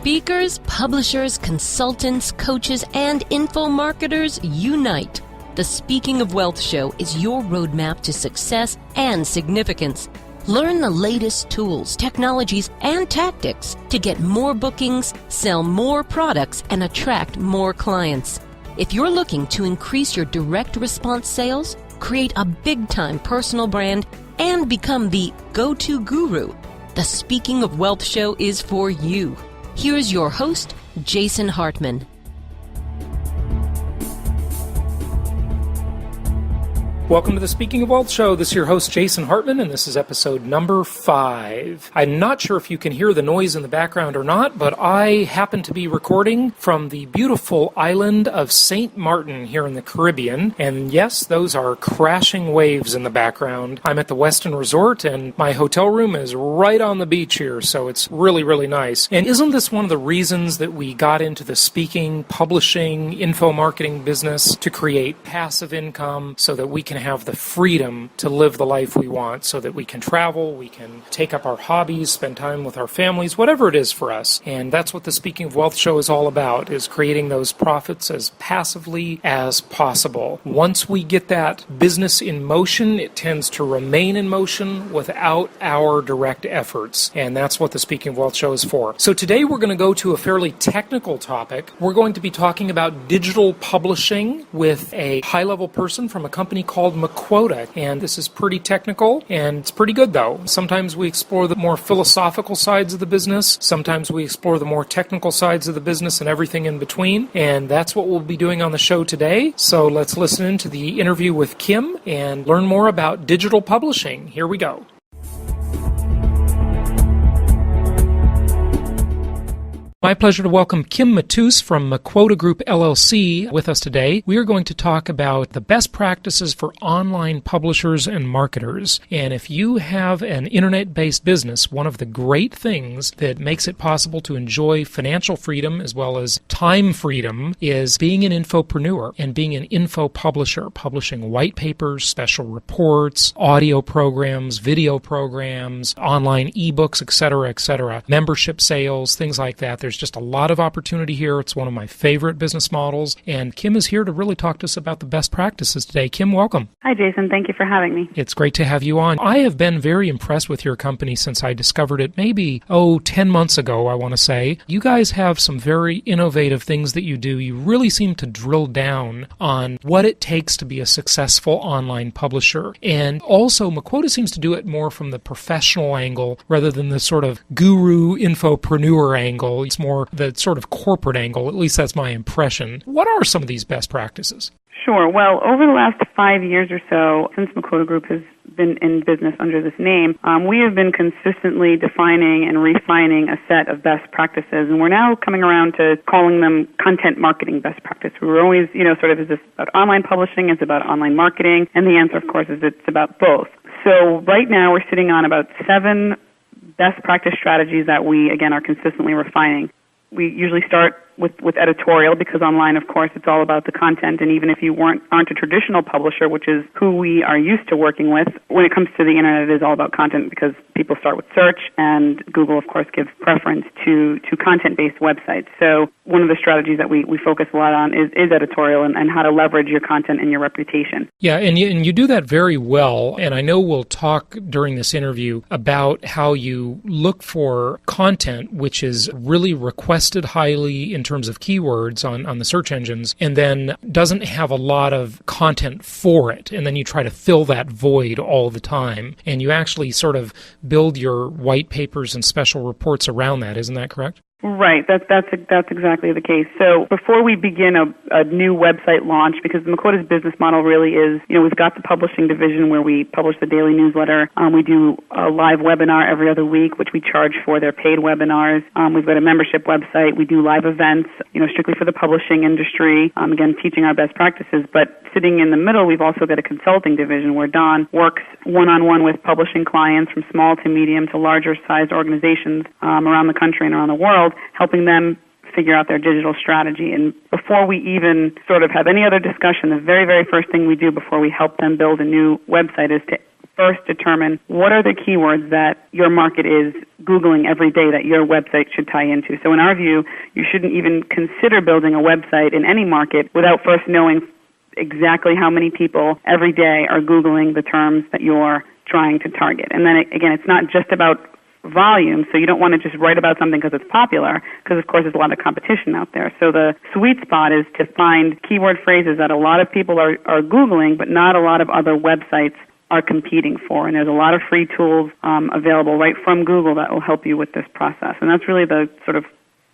Speakers, publishers, consultants, coaches, and info marketers unite. The Speaking of Wealth Show is your roadmap to success and significance. Learn the latest tools, technologies, and tactics to get more bookings, sell more products, and attract more clients. If you're looking to increase your direct response sales, create a big-time personal brand, and become the go-to guru, the Speaking of Wealth Show is for you. Here's your host, Jason Hartman. Welcome to the Speaking of Wealth Show. This is your host, Jason Hartman, and this is episode number 5. I'm not sure if you can hear the noise in the background or not, but I happen to be recording from the beautiful island of St. Martin here in the Caribbean. And yes, those are crashing waves in the background. I'm at the Westin Resort, and my hotel room is right on the beach here, so it's really, really nice. And isn't this one of the reasons that we got into the speaking, publishing, info marketing business to create passive income so that we can have the freedom to live the life we want, so that we can travel, we can take up our hobbies, spend time with our families, whatever it is for us. And that's what the Speaking of Wealth Show is all about, is creating those profits as passively as possible. Once we get that business in motion, it tends to remain in motion without our direct efforts. And that's what the Speaking of Wealth Show is for. So today we're going to go to a fairly technical topic. We're going to be talking about digital publishing with a high-level person from a company called Mequoda, and this is pretty technical, and it's pretty good though. Sometimes we explore the more philosophical sides of the business, sometimes we explore the more technical sides of the business and everything in between, and that's what we'll be doing on the show today. So let's listen into the interview with Kim and learn more about digital publishing. Here we go. My pleasure to welcome Kim Mateus from Mequoda Group, LLC with us today. We are going to talk about the best practices for online publishers and marketers. And if you have an internet-based business, one of the great things that makes it possible to enjoy financial freedom as well as time freedom is being an infopreneur and being an info publisher, publishing white papers, special reports, audio programs, video programs, online ebooks, etc., membership sales, things like that. There's just a lot of opportunity here. It's one of my favorite business models. And Kim is here to really talk to us about the best practices today. Kim, welcome. Hi, Jason. Thank you for having me. It's great to have you on. I have been very impressed with your company since I discovered it maybe, 10 months ago, I want to say. You guys have some very innovative things that you do. You really seem to drill down on what it takes to be a successful online publisher. And also, Mequoda seems to do it more from the professional angle rather than the sort of guru infopreneur angle. It's more the sort of corporate angle. At least that's my impression. What are some of these best practices? Sure. Well, over the last 5 years or so, since Mequoda Group has been in business under this name, we have been consistently defining and refining a set of best practices, and we're now coming around to calling them content marketing best practice. We were always, sort of, is this about online publishing? Is it about online marketing? And the answer, of course, is it's about both. So right now we're sitting on about 7 best practice strategies that we, again, are consistently refining. We usually start with editorial, because online, of course, it's all about the content. And even if you aren't a traditional publisher, which is who we are used to working with, when it comes to the internet, it is all about content, because people start with search, and Google, of course, gives preference to content-based websites. So one of the strategies that we focus a lot on is editorial and how to leverage your content and your reputation. Yeah, and you do that very well. And I know we'll talk during this interview about how you look for content which is really requested highly in terms of keywords on the search engines, and then doesn't have a lot of content for it. And then you try to fill that void all the time. And you actually sort of build your white papers and special reports around that. Isn't that correct? Right, that's exactly the case. So before we begin a new website launch, because Mequoda's business model really is, we've got the publishing division where we publish the daily newsletter. We do a live webinar every other week, which we charge for. They're paid webinars. We've got a membership website. We do live events, strictly for the publishing industry, again, teaching our best practices. But sitting in the middle, we've also got a consulting division where Don works one-on-one with publishing clients from small to medium to larger-sized organizations around the country and around the world, helping them figure out their digital strategy. And before we even sort of have any other discussion, the very, very first thing we do before we help them build a new website is to first determine what are the keywords that your market is Googling every day that your website should tie into. So in our view, you shouldn't even consider building a website in any market without first knowing exactly how many people every day are Googling the terms that you're trying to target. And then, again, it's not just about volume, so you don't want to just write about something because it's popular, because, of course, there's a lot of competition out there. So the sweet spot is to find keyword phrases that a lot of people are Googling, but not a lot of other websites are competing for. And there's a lot of free tools available right from Google that will help you with this process. And that's really the sort of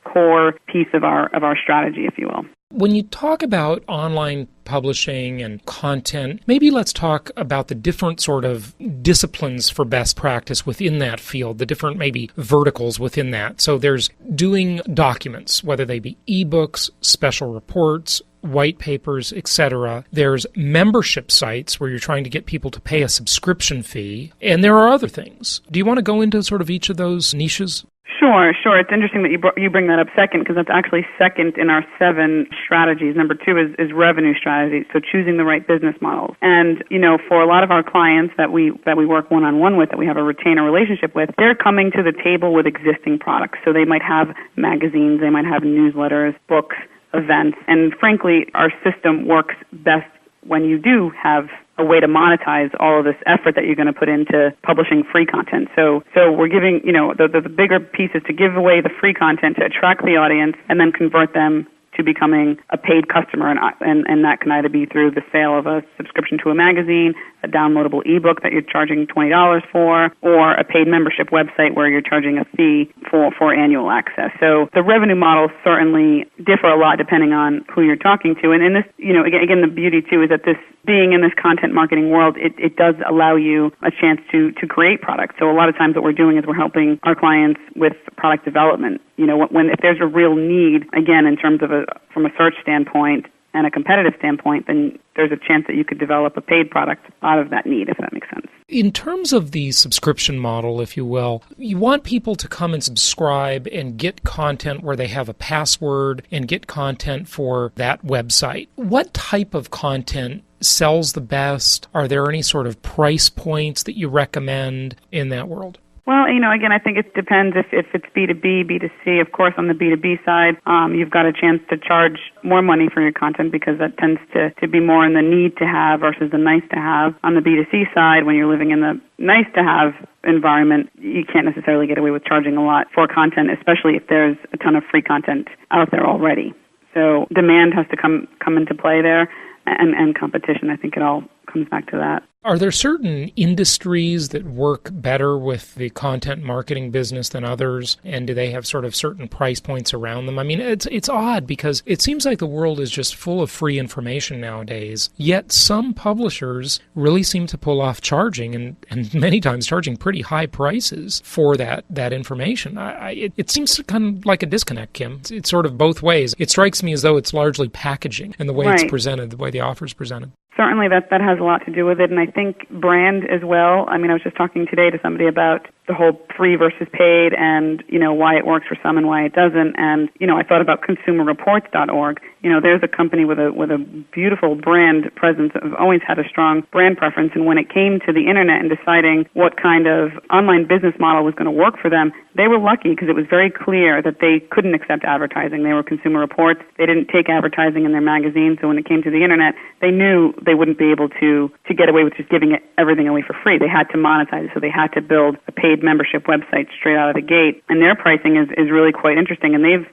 core piece of our strategy, if you will. When you talk about online publishing and content, maybe let's talk about the different sort of disciplines for best practice within that field, the different maybe verticals within that. So there's doing documents, whether they be ebooks, special reports, white papers, etc. There's membership sites where you're trying to get people to pay a subscription fee, and there are other things. Do you want to go into sort of each of those niches? Sure. It's interesting that you bring that up second, because that's actually second in our 7 strategies. Number 2 is revenue strategy, so choosing the right business models. And, for a lot of our clients that we work one-on-one with, that we have a retainer relationship with, they're coming to the table with existing products. So they might have magazines, they might have newsletters, books, events, and frankly, our system works best when you do have a way to monetize all of this effort that you're going to put into publishing free content. So we're giving, the bigger piece is to give away the free content to attract the audience and then convert them to becoming a paid customer, and that can either be through the sale of a subscription to a magazine, a downloadable ebook that you're charging $20 for, or a paid membership website where you're charging a fee for annual access. So the revenue models certainly differ a lot depending on who you're talking to. And in this, again, the beauty too is that this, being in this content marketing world, it does allow you a chance to create products. So a lot of times what we're doing is we're helping our clients with product development. If there's a real need, again, in terms of from a search standpoint and a competitive standpoint, then there's a chance that you could develop a paid product out of that need, if that makes sense. In terms of the subscription model, if you will, you want people to come and subscribe and get content where they have a password and get content for that website. What type of content sells the best? Are there any sort of price points that you recommend in that world? Well, again, I think it depends if it's B2B, B2C. Of course, on the B2B side, you've got a chance to charge more money for your content because that tends to be more in the need to have versus the nice to have. On the B2C side, when you're living in the nice to have environment, you can't necessarily get away with charging a lot for content, especially if there's a ton of free content out there already. So demand has to come into play there, and competition. I think it all comes back to that. Are there certain industries that work better with the content marketing business than others? And do they have sort of certain price points around them? I mean, it's odd because it seems like the world is just full of free information nowadays, yet some publishers really seem to pull off charging and many times charging pretty high prices for that information. It seems kind of like a disconnect, Kim. It's sort of both ways. It strikes me as though it's largely packaging and the way it's presented, the way the offer is presented. Certainly that has a lot to do with it, and I think brand as well. I mean, I was just talking today to somebody about the whole free versus paid and, why it works for some and why it doesn't. And, I thought about consumerreports.org. There's a company with a beautiful brand presence. I've always had a strong brand preference, and when it came to the internet and deciding what kind of online business model was going to work for them, they were lucky because it was very clear that they couldn't accept advertising. They were Consumer Reports. They didn't take advertising in their magazine, so when it came to the internet, they knew they wouldn't be able to get away with just giving everything away for free. They had to monetize it, so they had to build a paid membership website straight out of the gate. And their pricing is really quite interesting, and they've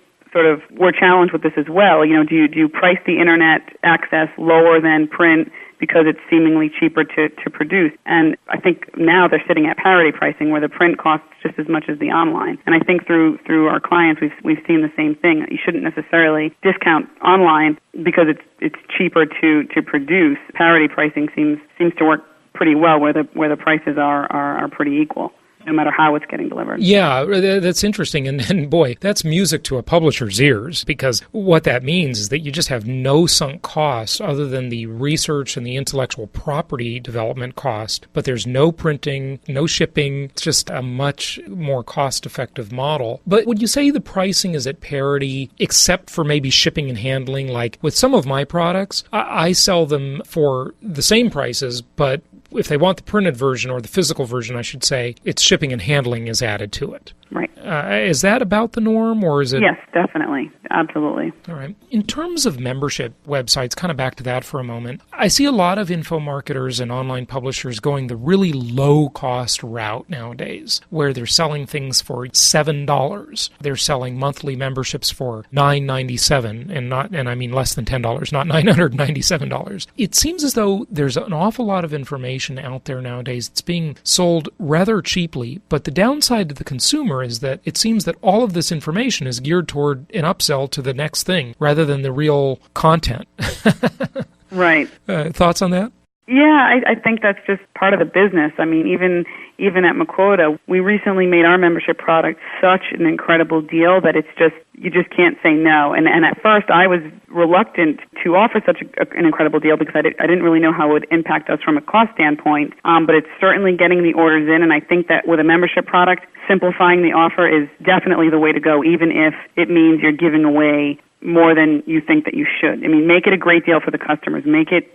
we're challenged with this as well. Do you price the internet access lower than print because it's seemingly cheaper to produce? And I think now they're sitting at parity pricing where the print costs just as much as the online. And I think through our clients we've seen the same thing. You shouldn't necessarily discount online because it's cheaper to produce. Parity pricing seems to work pretty well where the prices are pretty equal, no matter how it's getting delivered. Yeah, that's interesting. And boy, that's music to a publisher's ears, because what that means is that you just have no sunk costs other than the research and the intellectual property development cost, but there's no printing, no shipping. It's just a much more cost-effective model. But would you say the pricing is at parity, except for maybe shipping and handling? Like with some of my products, I sell them for the same prices, but if they want the printed version, or the physical version, I should say, its shipping and handling is added to it. Right. Is that about the norm, or is it? Yes, definitely. Absolutely. All right. In terms of membership websites, kind of back to that for a moment, I see a lot of info marketers and online publishers going the really low-cost route nowadays, where they're selling things for $7. They're selling monthly memberships for $9.97, and I mean less than $10, not $997. It seems as though there's an awful lot of information out there nowadays that's being sold rather cheaply, but the downside to the consumer is that it seems that all of this information is geared toward an upsell to the next thing rather than the real content. Right. Thoughts on that? Yeah, I think that's just part of the business. I mean, even at Mequoda, we recently made our membership product such an incredible deal that it's just, you just can't say no. And at first I was reluctant to offer such an incredible deal because I didn't really know how it would impact us from a cost standpoint. But it's certainly getting the orders in, and I think that with a membership product, simplifying the offer is definitely the way to go, even if it means you're giving away more than you think that you should. I mean, make it a great deal for the customers. Make it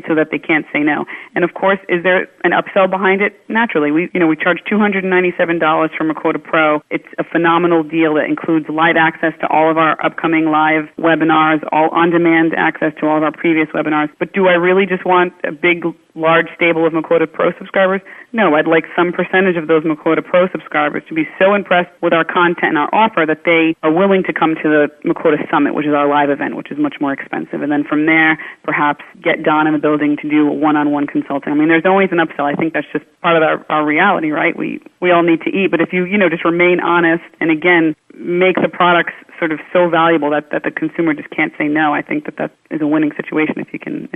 so that they can't say no. And of course, is there an upsell behind it? Naturally. We charge $297 for Mequoda Pro. It's a phenomenal deal that includes live access to all of our upcoming live webinars, all on-demand access to all of our previous webinars. But do I really just want a big, large stable of Mequoda Pro subscribers? No, I'd like some percentage of those Mequoda Pro subscribers to be so impressed with our content and our offer that they are willing to come to the Mequoda Summit, which is our live event, which is much more expensive. And then from there, perhaps get Don in the building to do one-on-one consulting. I mean, there's always an upsell. I think that's just part of our reality, right? We all need to eat. But if you just remain honest and, again, make the products sort of so valuable that the consumer just can't say no, I think that is a winning situation if you can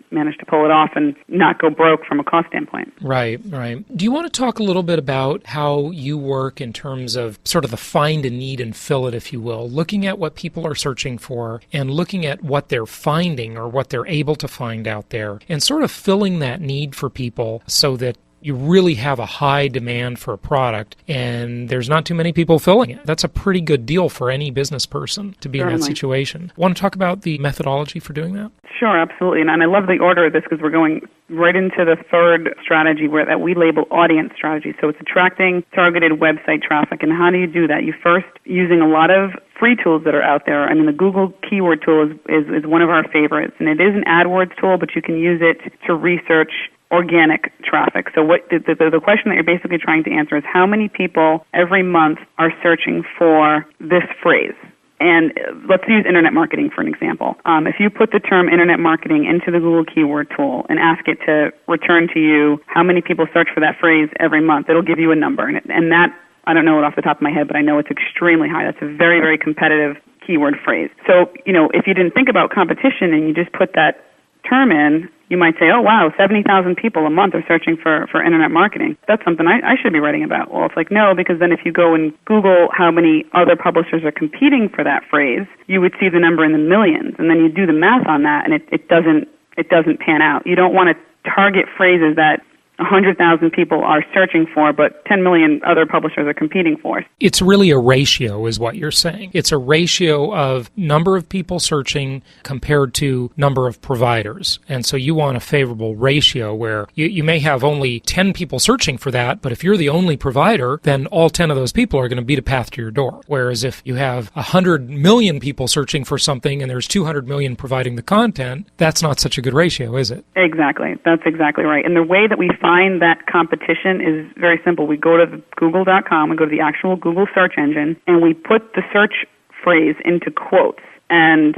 manage to pull it off and not go broke from a cost standpoint. Right. Do you want to talk a little bit about how you work in terms of sort of the find a need and fill it, if you will, looking at what people are searching for and looking at what they're finding or what they're able to find out there and sort of filling that need for people so that you really have a high demand for a product and there's not too many people filling it? That's a pretty good deal for any business person to be in that situation. Want to talk about the methodology for doing that? Sure, absolutely. And I love the order of this because we're going right into the third strategy that we label audience strategy. So it's attracting targeted website traffic. And how do you do that? You first, using a lot of free tools that are out there. I mean, the Google keyword tool is one of our favorites. And it is an AdWords tool, but you can use it to research organic traffic. So what the question that you're basically trying to answer is how many people every month are searching for this phrase? And let's use internet marketing for an example. If you put the term internet marketing into the Google keyword tool and ask it to return to you how many people search for that phrase every month, it'll give you a number. And that, I don't know it off the top of my head, but I know it's extremely high. That's a very, very competitive keyword phrase. So, if you didn't think about competition and you just put that term in, you might say, oh, wow, 70,000 people a month are searching for internet marketing. That's something I should be writing about. Well, it's like, no, because then if you go and Google how many other publishers are competing for that phrase, you would see the number in the millions. And then you do the math on that, and it doesn't pan out. You don't want to target phrases that 100,000 people are searching for, but 10 million other publishers are competing for. It's really a ratio is what you're saying. It's a ratio of number of people searching compared to number of providers. And so you want a favorable ratio where you may have only 10 people searching for that, but if you're the only provider, then all 10 of those people are going to beat a path to your door. Whereas if you have 100 million people searching for something and there's 200 million providing the content, that's not such a good ratio, is it? Exactly. That's exactly right. And the way that we find that competition is very simple. We go to google.com, we go to the actual Google search engine, and we put the search phrase into quotes. And,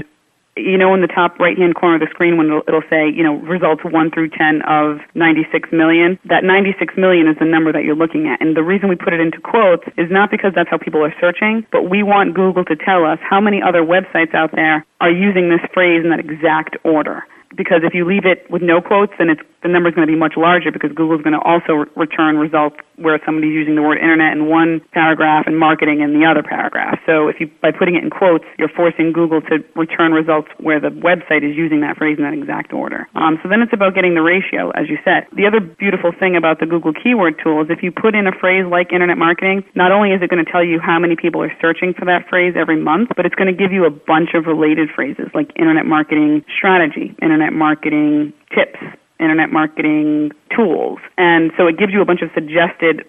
in the top right-hand corner of the screen when it'll say, results 1 through 10 of 96 million, that 96 million is the number that you're looking at. And the reason we put it into quotes is not because that's how people are searching, but we want Google to tell us how many other websites out there are using this phrase in that exact order. Because if you leave it with no quotes, then the number is going to be much larger because Google's going to also return results where somebody's using the word internet in one paragraph and marketing in the other paragraph. So by putting it in quotes, you're forcing Google to return results where the website is using that phrase in that exact order. So then it's about getting the ratio, as you said. The other beautiful thing about the Google keyword tool is if you put in a phrase like internet marketing, not only is it going to tell you how many people are searching for that phrase every month, but it's going to give you a bunch of related phrases like internet marketing strategy, internet marketing tips, internet marketing tools. And so it gives you a bunch of suggested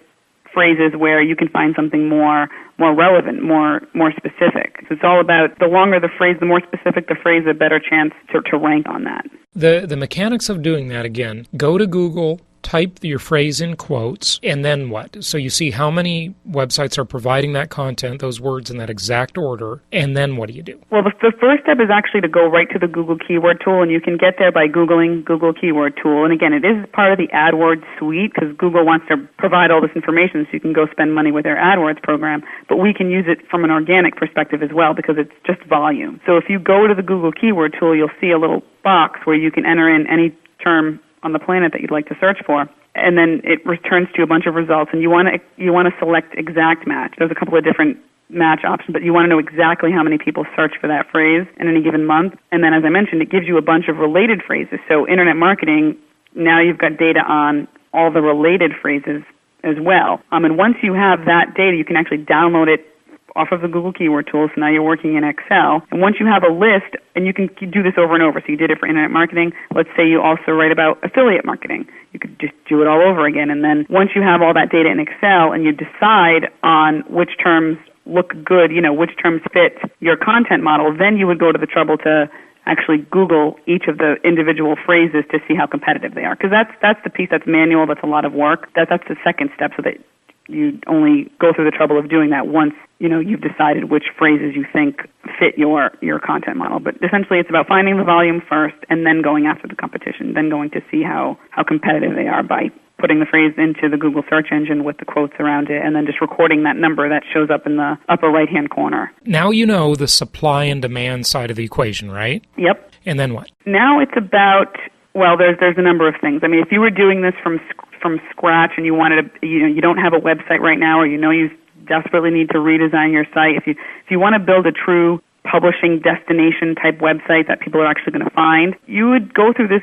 phrases where you can find something more relevant, more specific. So it's all about the longer the phrase, the more specific the phrase, the better chance to rank on that. The mechanics of doing that, again, go to Google, type your phrase in quotes, and then what? So you see how many websites are providing that content, those words in that exact order, and then what do you do? Well, the first step is actually to go right to the Google Keyword Tool, and you can get there by Googling Google Keyword Tool. And again, it is part of the AdWords suite because Google wants to provide all this information so you can go spend money with their AdWords program, but we can use it from an organic perspective as well because it's just volume. So if you go to the Google Keyword Tool, you'll see a little box where you can enter in any term on the planet that you'd like to search for, and then it returns to you a bunch of results, and you want to select exact match. There's a couple of different match options, but you want to know exactly how many people search for that phrase in any given month. And then, as I mentioned, it gives you a bunch of related phrases. So internet marketing, now you've got data on all the related phrases as well. And once you have that data, you can actually download it off of the Google Keyword Tool, so now you're working in Excel. And once you have a list, and you can do this over and over, so you did it for internet marketing, let's say you also write about affiliate marketing. You could just do it all over again. And then once you have all that data in Excel and you decide on which terms look good, which terms fit your content model, then you would go to the trouble to actually Google each of the individual phrases to see how competitive they are. Because that's the piece that's manual, that's a lot of work. That's the second step, so that you only go through the trouble of doing that once you've decided which phrases you think fit your content model. But essentially it's about finding the volume first and then going after the competition, then going to see how competitive they are by putting the phrase into the Google search engine with the quotes around it, and then just recording that number that shows up in the upper right-hand corner. Now you know the supply and demand side of the equation, right? Yep. And then what? Now it's about, there's a number of things. I mean, if you were doing this from scratch and you wanted to, you don't have a website right now, or you desperately need to redesign your site, if you want to build a true publishing destination type website that people are actually going to find, you would go through this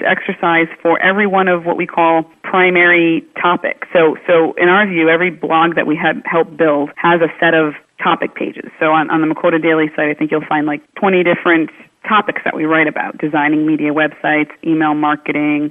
exercise for every one of what we call primary topics. So in our view, every blog that we have helped build has a set of topic pages. So on the Mequoda Daily site, I think you'll find like 20 different topics that we write about: designing media websites, email marketing,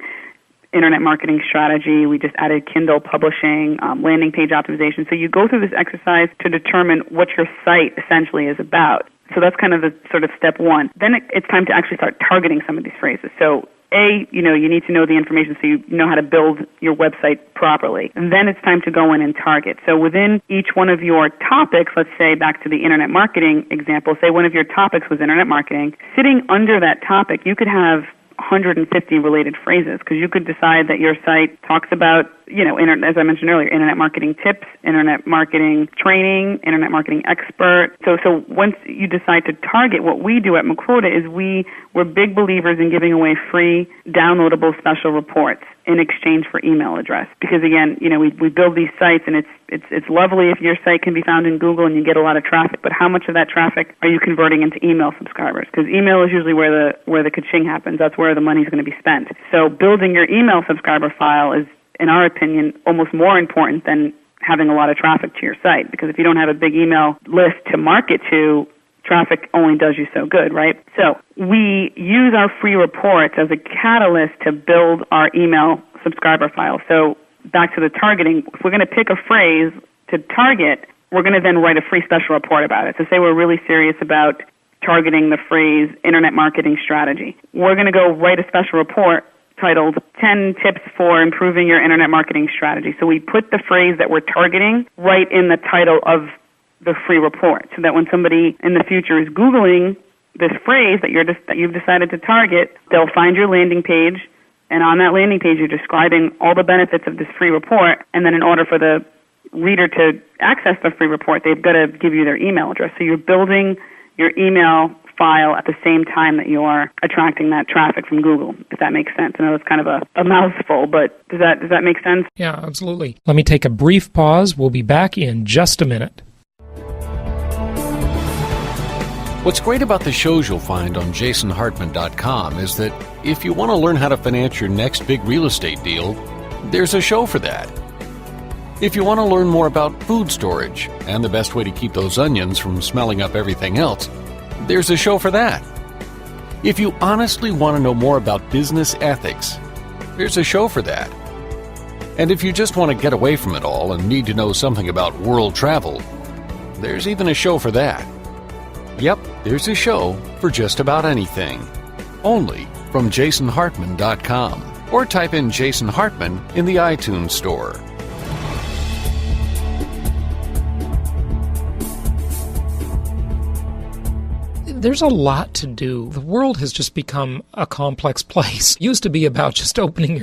internet marketing strategy. We just added Kindle publishing, landing page optimization. So you go through this exercise to determine what your site essentially is about. So that's kind of the sort of step one. Then it's time to actually start targeting some of these phrases. So you need to know the information so you know how to build your website properly. And then it's time to go in and target. So within each one of your topics, let's say back to the internet marketing example, say one of your topics was internet marketing. Sitting under that topic, you could have 150 related phrases, because you could decide that your site talks about, as I mentioned earlier, internet marketing tips, internet marketing training, internet marketing expert. So once you decide to target, what we do at Mequoda is we're big believers in giving away free downloadable special reports in exchange for email address. Because again, we build these sites, and it's lovely if your site can be found in Google and you get a lot of traffic, but how much of that traffic are you converting into email subscribers? Because email is usually where the ka-ching happens. That's where the money's going to be spent. So building your email subscriber file is, in our opinion, almost more important than having a lot of traffic to your site, because if you don't have a big email list to market to, traffic only does you so good, right? So we use our free reports as a catalyst to build our email subscriber file. So back to the targeting, if we're going to pick a phrase to target, we're going to then write a free special report about it. So say we're really serious about targeting the phrase internet marketing strategy. We're going to go write a special report titled 10 Tips for Improving Your Internet Marketing Strategy. So we put the phrase that we're targeting right in the title of the free report, so that when somebody in the future is Googling this phrase that you've decided to target, they'll find your landing page, and on that landing page you're describing all the benefits of this free report, and then in order for the reader to access the free report, they've got to give you their email address. So you're building your email file at the same time that you're attracting that traffic from Google, if that makes sense. I know it's kind of a mouthful, but does that make sense? Yeah, absolutely. Let me take a brief pause. We'll be back in just a minute. What's great about the shows you'll find on jasonhartman.com is that if you want to learn how to finance your next big real estate deal, there's a show for that. If you want to learn more about food storage and the best way to keep those onions from smelling up everything else, there's a show for that. If you honestly want to know more about business ethics, there's a show for that. And if you just want to get away from it all and need to know something about world travel, there's even a show for that. Yep, there's a show for just about anything. Only from jasonhartman.com, or type in Jason Hartman in the iTunes store. There's a lot to do. The world has just become a complex place. It used to be about just opening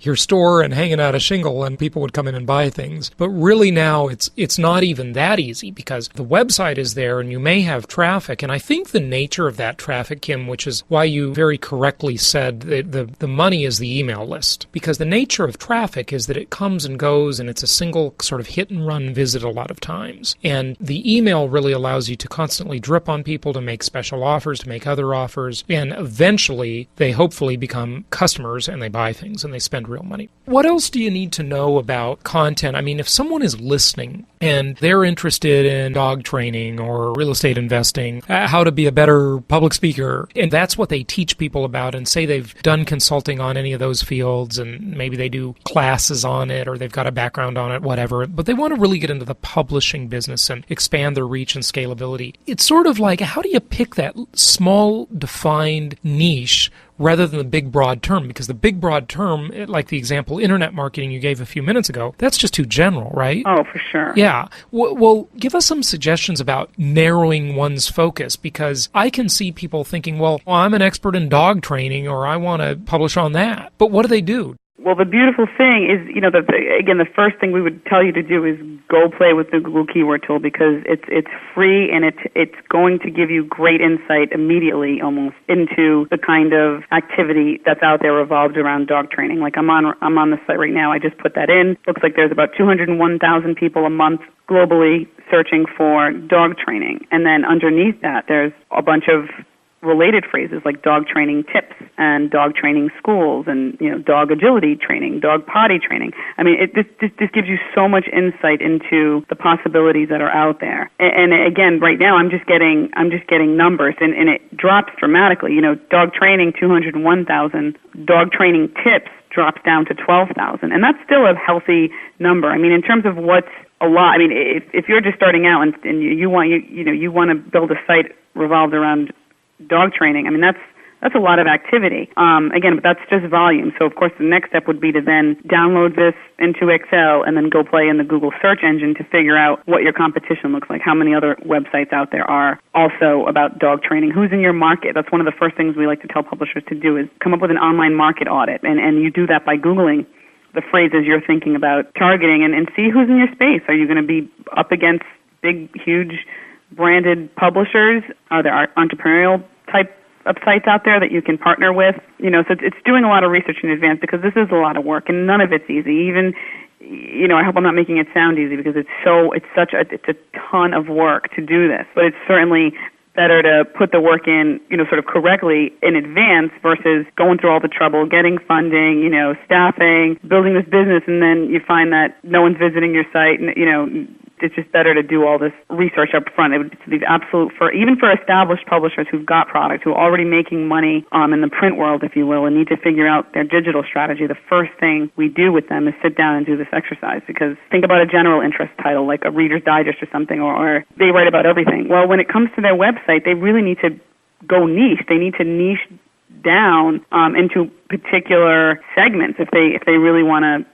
your store and hanging out a shingle and people would come in and buy things. But really now it's not even that easy, because the website is there and you may have traffic. And I think the nature of that traffic, Kim, which is why you very correctly said that the money is the email list. Because the nature of traffic is that it comes and goes and it's a single sort of hit and run visit a lot of times. And the email really allows you to constantly drip on people, to make special offers, to make other offers, and eventually they hopefully become customers and they buy things and they spend real money. What else do you need to know about content? I mean, if someone is listening and they're interested in dog training or real estate investing, how to be a better public speaker, and that's what they teach people about, and say they've done consulting on any of those fields and maybe they do classes on it or they've got a background on it, whatever, but they want to really get into the publishing business and expand their reach and scalability. It's sort of like, how do you pick that small defined niche rather than the big broad term? Because the big broad term, like the example internet marketing you gave a few minutes ago, that's just too general, right? Oh, for sure. Yeah. Well, give us some suggestions about narrowing one's focus, because I can see people thinking, well, I'm an expert in dog training or I want to publish on that. But what do they do? Well, the beautiful thing is, again, the first thing we would tell you to do is go play with the Google keyword tool, because it's free and it's going to give you great insight immediately almost into the kind of activity that's out there revolved around dog training. Like I'm on the site right now. I just put that in. Looks like there's about 201,000 people a month globally searching for dog training. And then underneath that, there's a bunch of related phrases like dog training tips and dog training schools and, dog agility training, dog potty training. I mean, this gives you so much insight into the possibilities that are out there. And again, right now I'm just getting numbers and it drops dramatically. Dog training 201,000, dog training tips drops down to 12,000. And that's still a healthy number. I mean, in terms of what's a lot, I mean, if you're just starting out and you want to build a site revolved around dog training, I mean, that's a lot of activity. Again, but that's just volume. So, of course, the next step would be to then download this into Excel and then go play in the Google search engine to figure out what your competition looks like, how many other websites out there are also about dog training, who's in your market. That's one of the first things we like to tell publishers to do, is come up with an online market audit. And you do that by Googling the phrases you're thinking about targeting and see who's in your space. Are you going to be up against big, huge branded publishers? Are there entrepreneurial type of sites out there that you can partner with? So it's doing a lot of research in advance, because this is a lot of work and none of it's easy. Even, I hope I'm not making it sound easy, because it's a ton of work to do this. But it's certainly better to put the work in, sort of correctly in advance versus going through all the trouble, getting funding, staffing, building this business, and then you find that no one's visiting your site, and, it's just better to do all this research up front. It's the absolute, even for established publishers who've got products, who are already making money in the print world, if you will, and need to figure out their digital strategy. The first thing we do with them is sit down and do this exercise, because think about a general interest title like a Reader's Digest or something, or they write about everything. Well, when it comes to their website, they really need to go niche. They need to niche down into particular segments if they really want to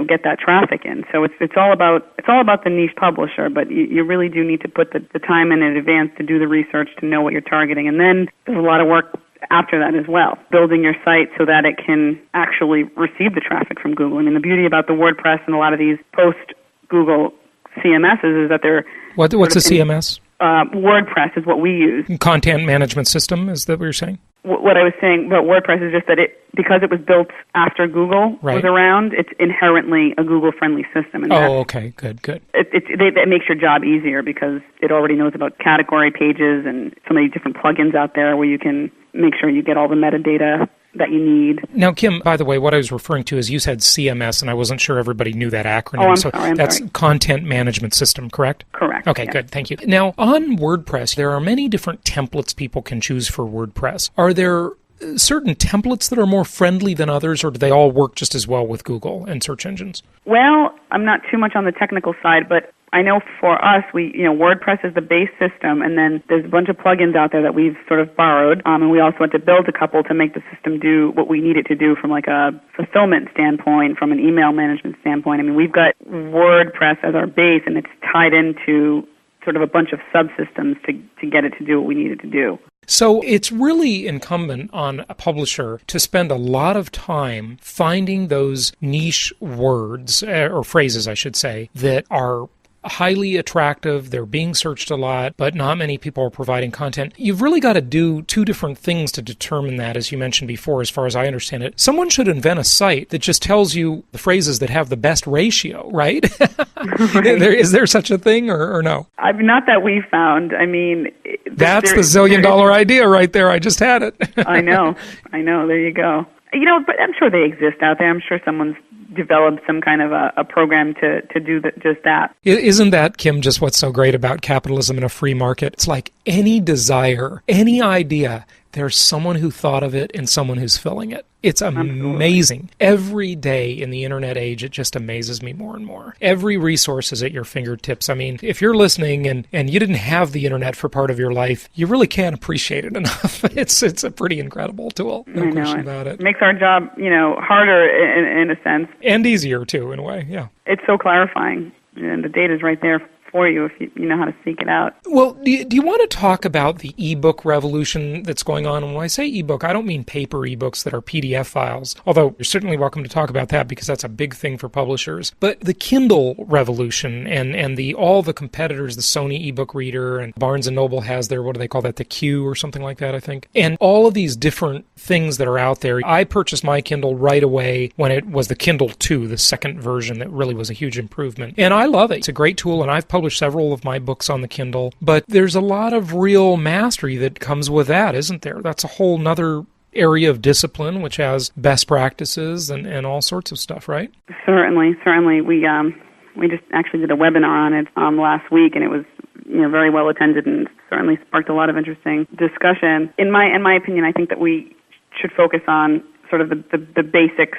get that traffic in. So it's all about the niche publisher, but you really do need to put the time in advance to do the research, to know what you're targeting. And then there's a lot of work after that as well, building your site so that it can actually receive the traffic from Google. I mean, the beauty about the WordPress and a lot of these post-Google CMSs is that they're... What's a CMS? WordPress is what we use. Content management system, is that what you're saying? What I was saying about WordPress is just that because it was built after Google was around, it's inherently a Google-friendly system. And okay, good. That makes your job easier, because it already knows about category pages and so many different plugins out there where you can make sure you get all the metadata that you need. Now, Kim, by the way, what I was referring to is you said CMS, and I wasn't sure everybody knew that acronym. I'm sorry. That's Content Management System, correct? Correct. Okay, good. Thank you. Now, on WordPress, there are many different templates people can choose for WordPress. Are there certain templates that are more friendly than others, or do they all work just as well with Google and search engines? Well, I'm not too much on the technical side, but I know for us, WordPress is the base system, and then there's a bunch of plugins out there that we've sort of borrowed, and we also had to build a couple to make the system do what we need it to do from like a fulfillment standpoint, from an email management standpoint. I mean, we've got WordPress as our base, and it's tied into sort of a bunch of subsystems to get it to do what we need it to do. So it's really incumbent on a publisher to spend a lot of time finding those niche words, or phrases, I should say, that are highly attractive, they're being searched a lot, but not many people are providing content. You've really got to do two different things to determine that, as you mentioned before, as far as I understand it. Someone should invent a site that just tells you the phrases that have the best ratio, right? Right. Is there such a thing, or no? Not that we found. I mean... That's the zillion-dollar idea right there. I just had it. I know. There you go. But I'm sure they exist out there. I'm sure someone's developed some kind of a program to do just that. Isn't that, Kim, just what's so great about capitalism and a free market? It's like any desire, any idea, there's someone who thought of it and someone who's filling it. It's amazing. Absolutely. Every day in the internet age, it just amazes me more and more. Every resource is at your fingertips. I mean, if you're listening and you didn't have the internet for part of your life, you really can't appreciate it enough. It's a pretty incredible tool. No question about it. It makes our job, harder in a sense. And easier, too, in a way, yeah. It's so clarifying, and the data's right there for you if you know how to seek it out. Well, do you want to talk about the ebook revolution that's going on? And when I say ebook, I don't mean paper ebooks that are PDF files, although you're certainly welcome to talk about that because that's a big thing for publishers. But the Kindle revolution and all the competitors, the Sony ebook reader, and Barnes & Noble has their, what do they call that, the Q or something like that, I think. And all of these different things that are out there. I purchased my Kindle right away when it was the Kindle 2, the second version that really was a huge improvement. And I love it. It's a great tool, and I've published several of my books on the Kindle, but there's a lot of real mastery that comes with that, isn't there? That's a whole nother area of discipline, which has best practices and all sorts of stuff, right? Certainly. We just actually did a webinar on it last week, and it was very well attended and certainly sparked a lot of interesting discussion. In my opinion, I think that we should focus on sort of the basics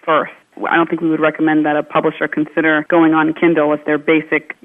first. I don't think we would recommend that a publisher consider going on Kindle if their basic,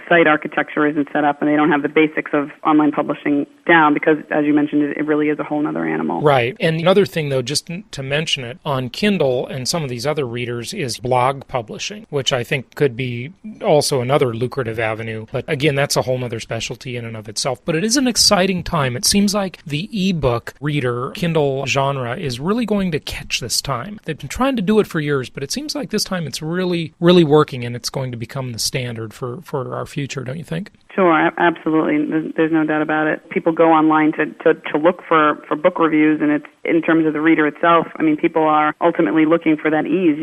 site architecture isn't set up and they don't have the basics of online publishing down because, as you mentioned, it really is a whole other animal. Right. And another thing, though, just to mention it, on Kindle and some of these other readers is blog publishing, which I think could be also another lucrative avenue. But again, that's a whole other specialty in and of itself. But it is an exciting time. It seems like the ebook reader, Kindle genre is really going to catch this time. They've been trying to do it for years, but it seems like this time it's really, really working, and it's going to become the standard for our future, don't you think? Sure, absolutely. There's no doubt about it. People go online to look for book reviews, and it's in terms of the reader itself. I mean, people are ultimately looking for that ease.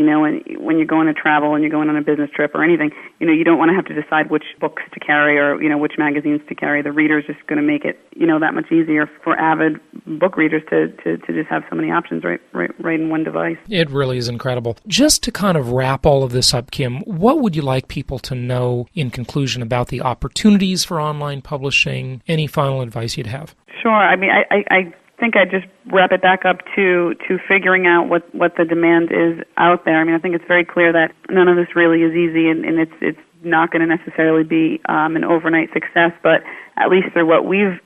When you're going to travel and you're going on a business trip or anything, you don't want to have to decide which books to carry or which magazines to carry. The reader's just going to make it that much easier for avid book readers to just have so many options right in one device. It really is incredible. Just to kind of wrap all of this up, Kim, what would you like people to know in conclusion about the opportunities for online publishing? Any final advice you'd have? Sure. I mean, I think I'd just wrap it back up to figuring out what the demand is out there. I mean, I think it's very clear that none of this really is easy, and it's not going to necessarily be an overnight success, but at least through what we've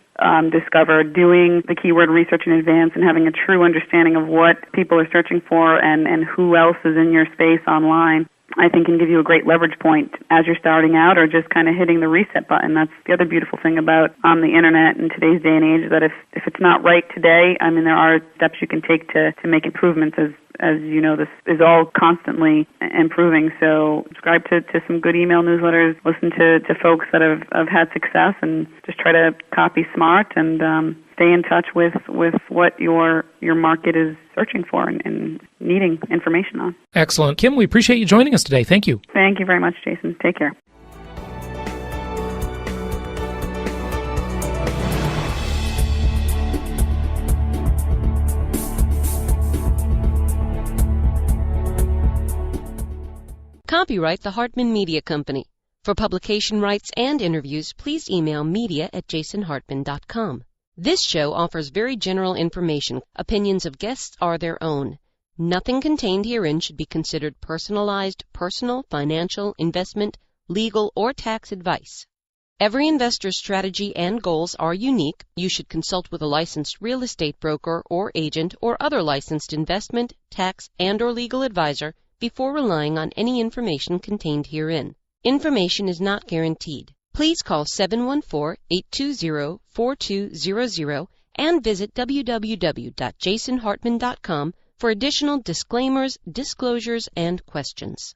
discovered, doing the keyword research in advance and having a true understanding of what people are searching for and who else is in your space online, I think can give you a great leverage point as you're starting out or just kind of hitting the reset button. That's the other beautiful thing about the internet in today's day and age, that if it's not right today, I mean, there are steps you can take to make improvements. As you know, this is all constantly improving. So subscribe to some good email newsletters, listen to folks that have had success, and just try to copy smart and stay in touch with what your market is searching for and needing information on. Excellent. Kim, we appreciate you joining us today. Thank you. Thank you very much, Jason. Take care. Copyright the Hartman Media Company. For publication rights and interviews, please email media@jasonhartman.com. This show offers very general information. Opinions of guests are their own. Nothing contained herein should be considered personalized, personal, financial, investment, legal, or tax advice. Every investor's strategy and goals are unique. You should consult with a licensed real estate broker or agent or other licensed investment, tax, and/or legal advisor before relying on any information contained herein. Information is not guaranteed. Please call 714-820-4200 and visit www.jasonhartman.com for additional disclaimers, disclosures, and questions.